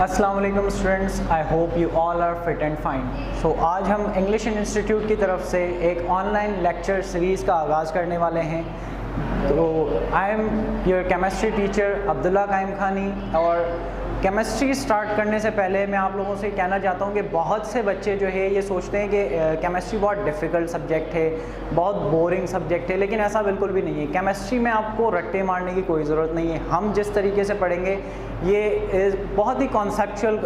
अस्सलाम वालेकुम students, I hope you all are fit and fine. So आज हम इंग्लिश इंस्टीट्यूट की तरफ से एक ऑनलाइन लेक्चर सीरीज़ का आगाज़ करने वाले हैं। तो I am your chemistry teacher Abdullah कायम खानी। और केमिस्ट्री स्टार्ट करने से पहले मैं आप लोगों से कहना चाहता हूँ कि बहुत से बच्चे जो है ये सोचते हैं कि केमिस्ट्री बहुत डिफ़िकल्ट सब्जेक्ट है, बहुत बोरिंग सब्जेक्ट है, लेकिन ऐसा बिल्कुल भी नहीं है। केमिस्ट्री में आपको रट्टे मारने की कोई ज़रूरत नहीं है। हम जिस तरीके से पढ़ेंगे ये बहुत ही कॉन्सेप्चुअल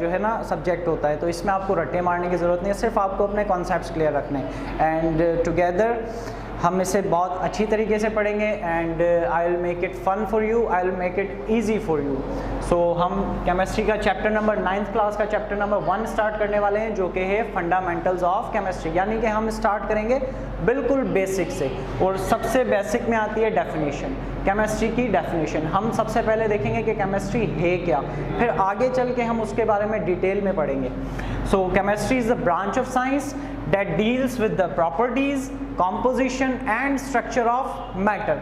जो है ना सब्जेक्ट होता है, तो इसमें आपको रट्टे मारने की ज़रूरत नहीं है, सिर्फ आपको अपने कॉन्सेप्ट्स क्लियर रखने हैं। एंड टुगेदर हम इसे बहुत अच्छी तरीके से पढ़ेंगे and I will make it fun for you, I will make it easy for you. So हम केमिस्ट्री का चैप्टर नंबर 9th क्लास का चैप्टर नंबर 1 स्टार्ट करने वाले हैं, जो कि है फंडामेंटल्स ऑफ केमिस्ट्री। यानी कि हम स्टार्ट करेंगे बिल्कुल बेसिक से, और सबसे बेसिक में आती है डेफिनेशन, केमिस्ट्री की डेफिनेशन। हम सबसे पहले देखेंगे कि केमिस्ट्री है क्या, फिर आगे चल के हम उसके बारे में डिटेल में पढ़ेंगे। So chemistry is the branch of science that deals with the properties, composition and structure of matter.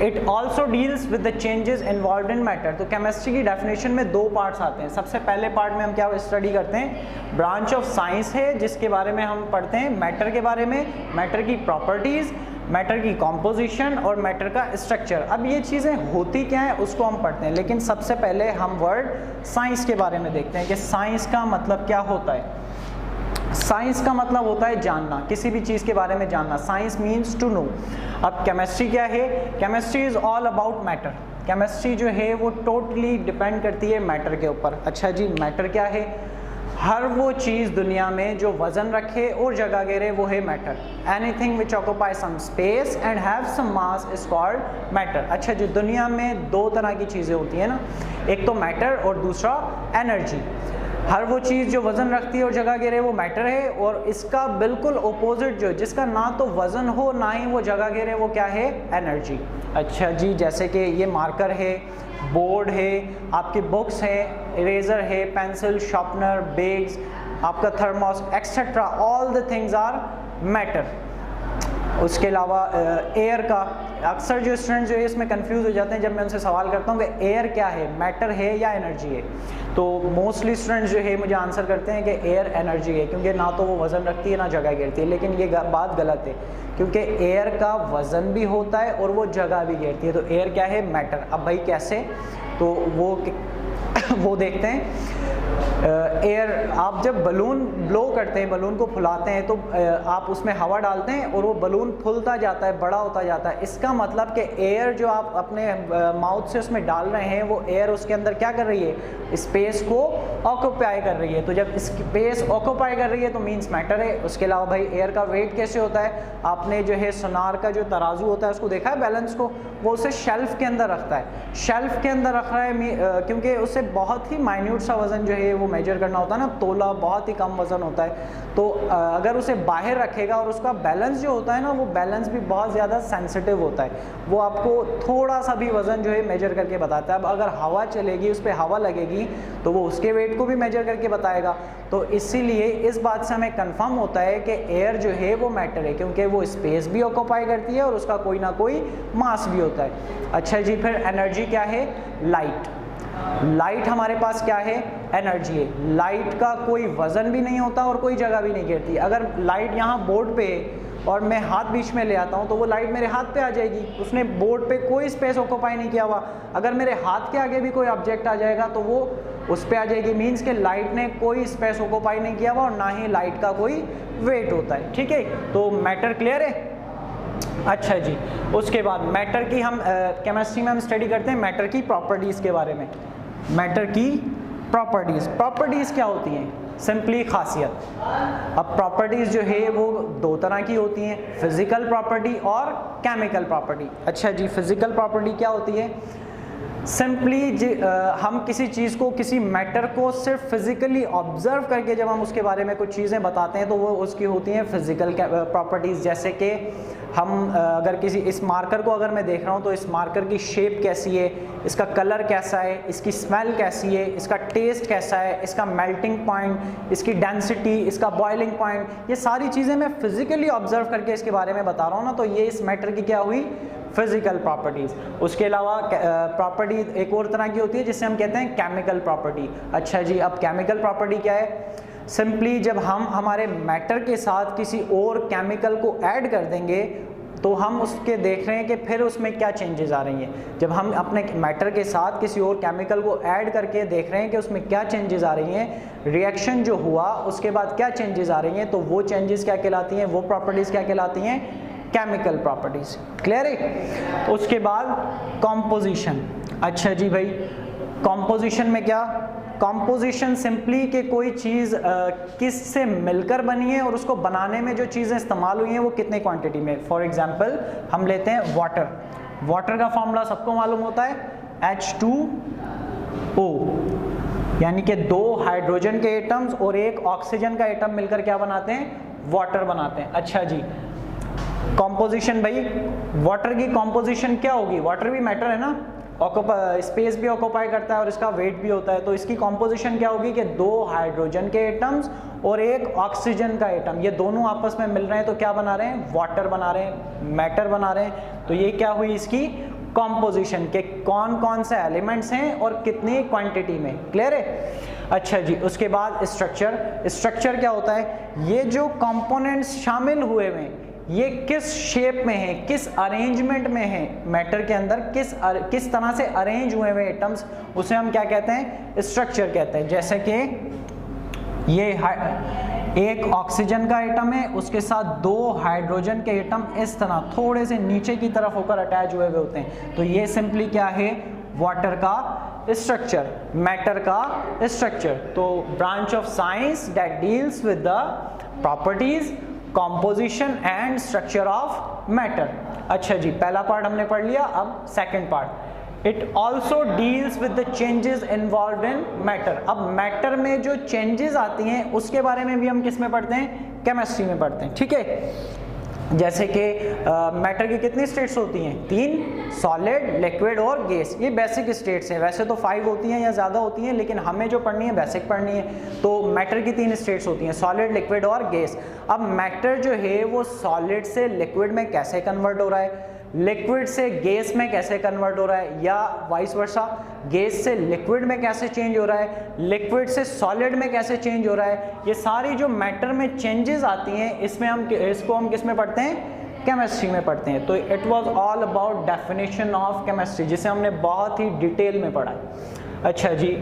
It also deals with the changes involved in matter. तो केमिस्ट्री की डेफिनेशन में दो पार्ट्स आते हैं। सबसे पहले पार्ट में हम क्या स्टडी करते हैं, ब्रांच ऑफ साइंस है जिसके बारे में हम पढ़ते हैं मैटर के बारे में, मैटर की प्रॉपर्टीज़, मैटर की कॉम्पोजिशन और मैटर का स्ट्रक्चर। अब ये चीज़ें होती क्या हैं उसको हम पढ़ते हैं, लेकिन सबसे पहले हम वर्ड साइंस के बारे में देखते हैं कि साइंस का मतलब क्या होता है। साइंस का मतलब होता है जानना, किसी भी चीज़ के बारे में जानना। Science means to know. अब केमिस्ट्री क्या है? Chemistry is all about matter. Chemistry जो है वो टोटली डिपेंड करती है मैटर के ऊपर। अच्छा जी, मैटर क्या है? हर वो चीज़ दुनिया में जो वज़न रखे और जगह घेरे वो है matter. Anything which occupy some space and have some mass is called matter. अच्छा जी, दुनिया में दो तरह की चीज़ें होती हैं ना, एक तो मैटर और दूसरा एनर्जी। हर वो चीज़ जो वज़न रखती है और जगह घेरे वो मैटर है, और इसका बिल्कुल अपोजिट जो जिसका ना तो वज़न हो ना ही वो जगह घेरे वो क्या है? एनर्जी। अच्छा जी, जैसे कि ये मार्कर है, बोर्ड है, आपकी बुक्स है, इरेज़र है, पेंसिल, शार्पनर, बैग्स, आपका thermos etcetera, all the things are matter. उसके अलावा एयर का, अक्सर जो स्टूडेंट्स जो है इसमें कंफ्यूज हो जाते हैं जब मैं उनसे सवाल करता हूँ कि एयर क्या है, मैटर है या एनर्जी है। तो मोस्टली स्टूडेंट्स जो है मुझे आंसर करते हैं कि एयर एनर्जी है, क्योंकि ना तो वो वज़न रखती है ना जगह घेरती है। लेकिन ये बात गलत है, क्योंकि एयर का वज़न भी होता है और वो जगह भी घेरती है। तो एयर क्या है? मैटर। अब भाई कैसे? तो वो देखते हैं। एयर, आप जब बलून ब्लो करते हैं, बलून को फुलाते हैं, तो आप उसमें हवा डालते हैं और वो बलून फूलता जाता है, बड़ा होता जाता है। इसका मतलब कि एयर जो आप अपने माउथ से उसमें डाल रहे हैं, वो एयर उसके अंदर क्या कर रही है? स्पेस को ऑक्यूपाई कर रही है। तो जब स्पेस ऑक्यूपाई कर रही है तो मीन्स मैटर है। उसके अलावा भाई एयर का वेट कैसे होता है? आपने जो है सोनार का जो तराजू होता है उसको देखा है, बैलेंस को, वो उसे शेल्फ के अंदर रखता है। शेल्फ के अंदर रख रहा है क्योंकि उसे बहुत ही माइन्यूट सा वज़न जो है वो मेजर करना होता है ना, तोला बहुत ही कम वज़न होता है। तो अगर उसे बाहर रखेगा और उसका बैलेंस जो होता है ना, वो बैलेंस भी बहुत ज़्यादा सेंसिटिव होता है, वो आपको थोड़ा सा भी वज़न जो है मेजर करके बताता है। अब अगर हवा चलेगी, उस पर हवा लगेगी, तो वो उसके वेट को भी मेजर करके बताएगा। तो इसीलिए इस बात से हमें कंफर्म होता है कि एयर जो है वो मैटर है, क्योंकि वो स्पेस भी ऑक्यूपाई करती है और उसका कोई ना कोई मास भी होता है। अच्छा जी, फिर एनर्जी क्या है? लाइट। लाइट हमारे पास क्या है? एनर्जी है। लाइट का कोई वज़न भी नहीं होता और कोई जगह भी नहीं घेरती। अगर लाइट यहाँ बोर्ड पे है और मैं हाथ बीच में ले आता हूँ तो वो लाइट मेरे हाथ पे आ जाएगी, उसने बोर्ड पे कोई स्पेस ऑक्यूपाई नहीं किया हुआ। अगर मेरे हाथ के आगे भी कोई ऑब्जेक्ट आ जाएगा तो वो उस पर आ जाएगी, मीन्स कि लाइट ने कोई स्पेस ऑक्यूपाई नहीं किया हुआ और ना ही लाइट का कोई वेट होता है। ठीक है, तो मैटर क्लियर है? अच्छा जी, उसके बाद मैटर की हम केमिस्ट्री में हम स्टडी करते हैं मैटर की प्रॉपर्टीज़ के बारे में। मैटर की प्रॉपर्टीज़ क्या होती हैं? सिंपली खासियत। अब प्रॉपर्टीज़ जो है वो दो तरह की होती हैं, फिज़िकल प्रॉपर्टी और केमिकल प्रॉपर्टी। अच्छा जी, फिज़िकल प्रॉपर्टी क्या होती है? सिंपली हम किसी चीज़ को, किसी मैटर को सिर्फ फिज़िकली ऑब्जर्व करके जब हम उसके बारे में कुछ चीज़ें बताते हैं तो वो उसकी होती हैं फिज़िकल प्रॉपर्टीज़। जैसे कि हम अगर किसी इस मार्कर को अगर मैं देख रहा हूँ तो इस मार्कर की शेप कैसी है, इसका कलर कैसा है, इसकी स्मेल कैसी है, इसका टेस्ट कैसा है, इसका मेल्टिंग पॉइंट, इसकी डेंसिटी, इसका बॉइलिंग पॉइंट, ये सारी चीज़ें मैं फिज़िकली ऑब्जर्व करके इसके बारे में बता रहा हूँ ना, तो ये इस मैटर की क्या हुई? Physical properties. उसके अलावा प्रॉपर्टी एक और तरह की होती है जिसे हम कहते हैं केमिकल प्रॉपर्टी। अच्छा जी, अब केमिकल प्रॉपर्टी क्या है? सिंपली जब हम हमारे मैटर के साथ किसी और केमिकल को ऐड कर देंगे तो हम उसके देख रहे हैं कि फिर उसमें क्या चेंजेस आ रही हैं। जब हम अपने मैटर के साथ किसी और केमिकल को ऐड करके देख रहे हैं कि उसमें क्या चेंजेस आ रही हैं, रिएक्शन जो हुआ उसके बाद क्या चेंजेस आ रही हैं, तो वो चेंजेस क्या कहलाती हैं, वो प्रॉपर्टीज़ क्या कहलाती हैं? Chemical properties. क्लियर है? उसके बाद कॉम्पोजिशन। अच्छा जी भाई, कॉम्पोजिशन में क्या? कॉम्पोजिशन सिंपली कि कोई चीज़ किस से मिलकर बनी है और उसको बनाने में जो चीज़ें इस्तेमाल हुई हैं वो कितने क्वांटिटी में। फॉर एग्जांपल हम लेते हैं वाटर। वाटर का फॉर्मूला सबको मालूम होता है H2O, यानी कि 2 हाइड्रोजन के एटम्स और 1 ऑक्सीजन का एटम मिलकर क्या बनाते हैं? वाटर बनाते हैं। अच्छा जी, कॉम्पोजिशन भाई, वाटर की कॉम्पोजिशन क्या होगी? वाटर भी मैटर है ना, स्पेस भी ऑक्यूपाई करता है और इसका वेट भी होता है, तो इसकी कॉम्पोजिशन क्या होगी कि 2 हाइड्रोजन के एटम्स और 1 ऑक्सीजन का एटम, ये दोनों आपस में मिल रहे हैं तो क्या बना रहे हैं? वाटर बना रहे हैं, मैटर बना रहे हैं। तो ये क्या हुई इसकी कॉम्पोजिशन के कौन कौन से एलिमेंट्स हैं और कितनी क्वांटिटी में। क्लियर है? अच्छा जी, उसके बाद स्ट्रक्चर। स्ट्रक्चर क्या होता है? ये जो कंपोनेंट्स शामिल हुए हुए ये किस शेप में है, किस अरेंजमेंट में है, मैटर के अंदर किस तरह से अरेंज हुए हुए एटम्स, उसे हम क्या कहते हैं? स्ट्रक्चर कहते हैं। जैसे कि ये 1 ऑक्सीजन का एटम है, उसके साथ 2 हाइड्रोजन के एटम इस तरह थोड़े से नीचे की तरफ होकर अटैच हुए हुए होते हैं, तो ये सिंपली क्या है? वाटर का स्ट्रक्चर, मैटर का स्ट्रक्चर। तो branch of science that deals with the properties, composition and structure of matter. अच्छा जी, पहला पार्ट हमने पढ़ लिया। अब second part, it also deals with the changes involved in matter. अब मैटर में जो चेंजेस आती हैं उसके बारे में भी हम किस में पढ़ते हैं? केमिस्ट्री में पढ़ते हैं। ठीक है? जैसे कि मैटर की कितनी स्टेट्स होती हैं? 3, सॉलिड, लिक्विड और गैस। ये बेसिक स्टेट्स हैं, वैसे तो 5 होती हैं या ज़्यादा होती हैं, लेकिन हमें जो पढ़नी है बेसिक पढ़नी है। तो मैटर की 3 स्टेट्स होती हैं, सॉलिड, लिक्विड और गैस। अब मैटर जो है वो सॉलिड से लिक्विड में कैसे कन्वर्ट हो रहा है, लिक्विड से गैस में कैसे कन्वर्ट हो रहा है, या वाइस वर्सा, गैस से लिक्विड में कैसे चेंज हो रहा है, लिक्विड से सॉलिड में कैसे चेंज हो रहा है, ये सारी जो मैटर में चेंजेस आती हैं इसको हम किस में पढ़ते हैं? केमिस्ट्री में पढ़ते हैं। तो it was all about definition of chemistry, जिसे हमने बहुत ही डिटेल में पढ़ा है। अच्छा जी,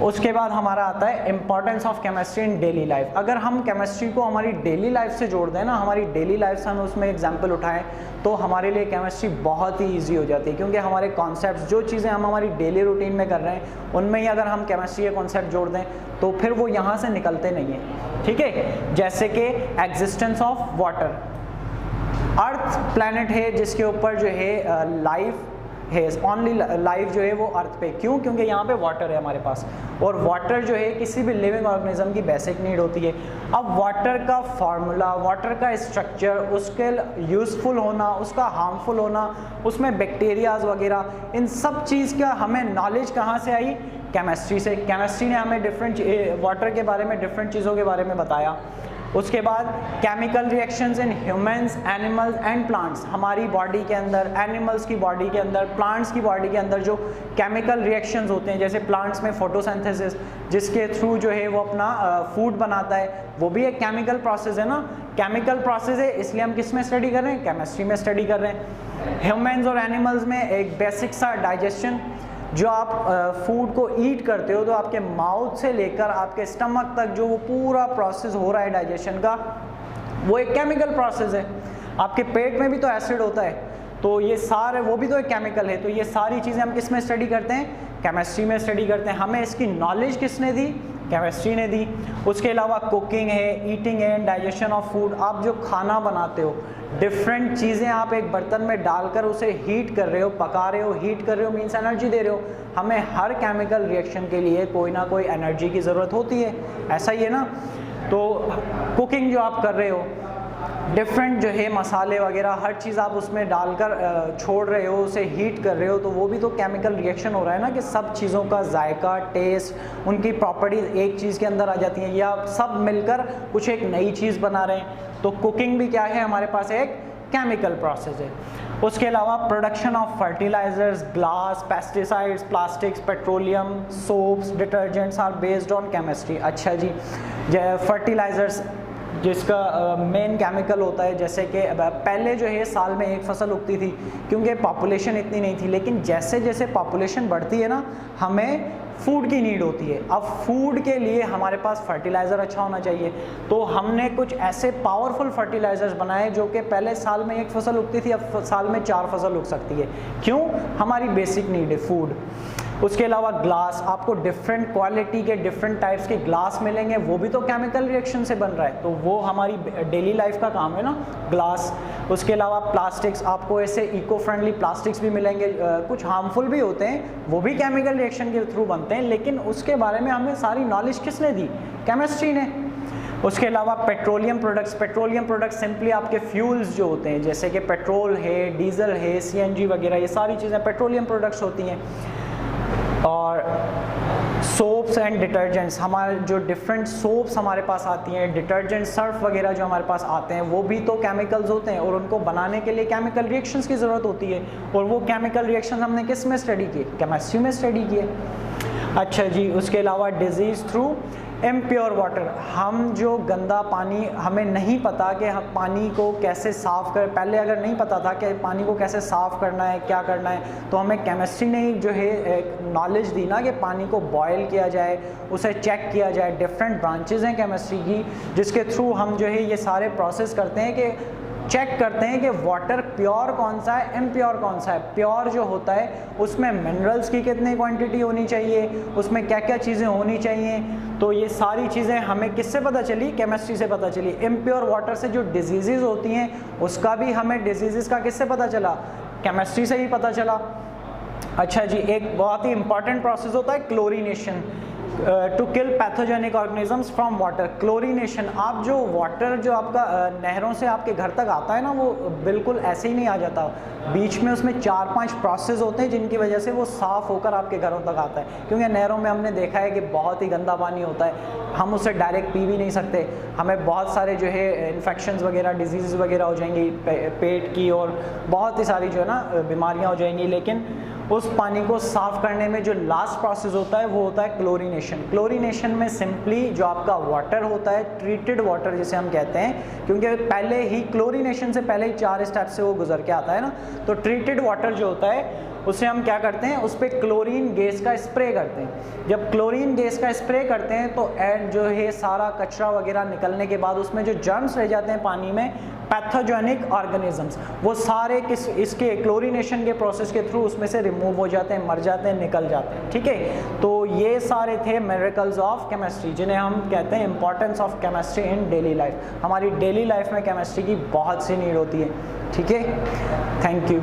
उसके बाद हमारा आता है importance of chemistry in daily life. अगर हम केमिस्ट्री को हमारी डेली लाइफ से जोड़ दें ना, हमारी डेली लाइफ से हम उसमें एग्जांपल उठाएं, तो हमारे लिए केमिस्ट्री बहुत ही इजी हो जाती है, क्योंकि हमारे कॉन्सेप्ट्स, जो चीज़ें हम हमारी डेली रूटीन में कर रहे हैं, उनमें ही अगर हम केमिस्ट्री के कॉन्सेप्ट जोड़ दें तो फिर वो यहाँ से निकलते नहीं हैं। ठीक है? जैसे कि existence of water. Earth planet है जिसके ऊपर जो है लाइफ है, ओनली लाइफ जो है वो अर्थ पे। क्यों? क्योंकि यहाँ पे वाटर है हमारे पास, और वाटर जो है किसी भी लिविंग ऑर्गेनिज्म की बेसिक नीड होती है। अब वाटर का फार्मूला, वाटर का स्ट्रक्चर, उसके यूज़फुल होना, उसका हार्मफुल होना, उसमें बैक्टीरियाज वगैरह, इन सब चीज़ का हमें नॉलेज कहाँ से आई? केमिस्ट्री से। केमिस्ट्री ने हमें डिफरेंट वाटर के बारे में, डिफरेंट चीज़ों के बारे में बताया। उसके बाद chemical reactions in humans, animals and plants. हमारी बॉडी के अंदर, एनिमल्स की बॉडी के अंदर, प्लांट्स की बॉडी के अंदर जो केमिकल रिएक्शंस होते हैं, जैसे प्लांट्स में फोटोसिंथेसिस, जिसके थ्रू जो है वो अपना फूड बनाता है, वो भी एक केमिकल प्रोसेस है ना। केमिकल प्रोसेस है, इसलिए हम किस में स्टडी कर रहे हैं? केमिस्ट्री में स्टडी कर रहे हैं। ह्यूमंस और एनिमल्स में एक बेसिक सा डाइजेशन, जो आप फूड को ईट करते हो तो आपके माउथ से लेकर आपके स्टमक तक जो वो पूरा प्रोसेस हो रहा है डाइजेशन का, वो एक केमिकल प्रोसेस है। आपके पेट में भी तो एसिड होता है, तो ये सारे, वो भी तो एक केमिकल है। तो ये सारी चीज़ें हम किस में स्टडी करते हैं? केमिस्ट्री में स्टडी करते हैं। हमें इसकी नॉलेज किसने दी? केमिस्ट्री ने दी। उसके अलावा कुकिंग है, ईटिंग है, डाइजेशन ऑफ फूड। आप जो खाना बनाते हो, डिफरेंट चीज़ें आप एक बर्तन में डालकर उसे हीट कर रहे हो, पका रहे हो, हीट कर रहे हो, मीन्स एनर्जी दे रहे हो। हमें हर केमिकल रिएक्शन के लिए कोई ना कोई एनर्जी की ज़रूरत होती है, ऐसा ही है ना। तो कुकिंग जो आप कर रहे हो, डिफरेंट जो है मसाले वगैरह हर चीज़ आप उसमें डालकर छोड़ रहे हो, उसे हीट कर रहे हो, तो वो भी तो केमिकल रिएक्शन हो रहा है ना, कि सब चीज़ों का जायका, टेस्ट, उनकी प्रॉपर्टीज एक चीज़ के अंदर आ जाती हैं, या सब मिलकर कुछ एक नई चीज़ बना रहे हैं। तो कुकिंग भी क्या है? हमारे पास एक केमिकल प्रोसेस है। उसके अलावा production of fertilizers, glass, pesticides, plastics, petroleum, soaps, detergents are based on chemistry. अच्छा जी, फर्टिलाइजर्स जिसका मेन केमिकल होता है, जैसे कि पहले जो है साल में एक फसल उगती थी क्योंकि पॉपुलेशन इतनी नहीं थी, लेकिन जैसे जैसे पॉपुलेशन बढ़ती है ना, हमें फूड की नीड होती है। अब फूड के लिए हमारे पास फर्टिलाइज़र अच्छा होना चाहिए, तो हमने कुछ ऐसे पावरफुल फर्टिलाइजर्स बनाए जो कि पहले साल में एक फसल उगती थी, अब साल में 4 फसल उग सकती है। क्यों? हमारी बेसिक नीड है फूड। उसके अलावा ग्लास, आपको डिफरेंट क्वालिटी के डिफरेंट टाइप्स के ग्लास मिलेंगे, वो भी तो केमिकल रिएक्शन से बन रहा है, तो वो हमारी डेली लाइफ का काम है ना, ग्लास। उसके अलावा प्लास्टिक्स, आपको ऐसे इको फ्रेंडली प्लास्टिक्स भी मिलेंगे, कुछ हार्मफुल भी होते हैं, वो भी केमिकल रिएक्शन के थ्रू बनते हैं, लेकिन उसके बारे में हमें सारी नॉलेज किसने दी? केमिस्ट्री ने। उसके अलावा पेट्रोलियम प्रोडक्ट्स सिंपली आपके फ्यूल्स जो होते हैं, जैसे कि पेट्रोल है, डीजल है, CNG वगैरह, ये सारी चीज़ें पेट्रोलियम प्रोडक्ट्स होती हैं। और सोप्स एंड डिटर्जेंट्स, हमारे जो डिफरेंट सोप्स हमारे पास आती हैं, डिटर्जेंट, सर्फ वगैरह जो हमारे पास आते हैं, वो भी तो केमिकल्स होते हैं और उनको बनाने के लिए केमिकल रिएक्शंस की ज़रूरत होती है, और वो केमिकल रिएक्शंस हमने किस में स्टडी किए? केमिस्ट्री में स्टडी किए। अच्छा जी, उसके अलावा डिजीज़ थ्रू इम्प्योर वाटर, हम जो गंदा पानी, हमें नहीं पता कि हम पानी को कैसे साफ़ कर, पहले अगर नहीं पता था कि पानी को कैसे साफ़ करना है, क्या करना है, तो हमें केमिस्ट्री ने जो है एक नॉलेज दी ना कि पानी को बॉयल किया जाए, उसे चेक किया जाए। डिफरेंट ब्रांचेज़ हैं केमिस्ट्री की, जिसके थ्रू हम जो है ये सारे प्रोसेस करते हैं कि चेक करते हैं कि वाटर प्योर कौन सा है, इम्प्योर कौन सा है। प्योर जो होता है उसमें मिनरल्स की कितनी क्वांटिटी होनी चाहिए, उसमें क्या क्या चीज़ें होनी चाहिए, तो ये सारी चीज़ें हमें किससे पता चली? केमिस्ट्री से पता चली। इम्प्योर वाटर से जो डिजीज़ होती हैं उसका भी हमें डिजीज़ का किससे पता चला? केमिस्ट्री से ही पता चला। अच्छा जी, एक बहुत ही इंपॉर्टेंट प्रोसेस होता है chlorination, to kill pathogenic organisms from water. Chlorination, आप जो वाटर जो आपका नहरों से आपके घर तक आता है ना, वो बिल्कुल ऐसे ही नहीं आ जाता, बीच में उसमें 4-5 प्रोसेस होते हैं जिनकी वजह से वो साफ़ होकर आपके घरों तक आता है। क्योंकि नहरों में हमने देखा है कि बहुत ही गंदा पानी होता है, हम उसे डायरेक्ट पी भी नहीं सकते, हमें बहुत सारे जो है इन्फेक्शंस वगैरह, डिजीज़ वगैरह हो जाएंगी पेट की, और बहुत ही सारी जो है ना बीमारियाँ हो जाएंगी। लेकिन उस पानी को साफ़ करने में जो लास्ट प्रोसेस होता है वो होता है क्लोरीनेशन। क्लोरीनेशन में सिंपली जो आपका वाटर होता है, ट्रीटेड वाटर जिसे हम कहते हैं, क्योंकि पहले ही क्लोरीनेशन से पहले ही 4 स्टेप से वो गुजर के आता है ना, तो ट्रीटेड वाटर जो होता है उसे हम क्या करते हैं, उस पर क्लोरीन गैस का स्प्रे करते हैं। जब क्लोरीन गैस का स्प्रे करते हैं तो जो है सारा कचरा वगैरह निकलने के बाद उसमें जो जर्म्स रह जाते हैं पानी में, पैथोजेनिक ऑर्गेनिजम्स, वो सारे इसके क्लोरीनेशन के प्रोसेस के थ्रू उसमें से रिमूव हो जाते हैं, मर जाते हैं, निकल जाते हैं। ठीक है, तो ये सारे थे मिरेकल्स ऑफ केमिस्ट्री, जिन्हें हम कहते हैं importance of chemistry in daily life. हमारी डेली लाइफ में केमिस्ट्री की बहुत सी नीड होती है। ठीक है, थैंक यू।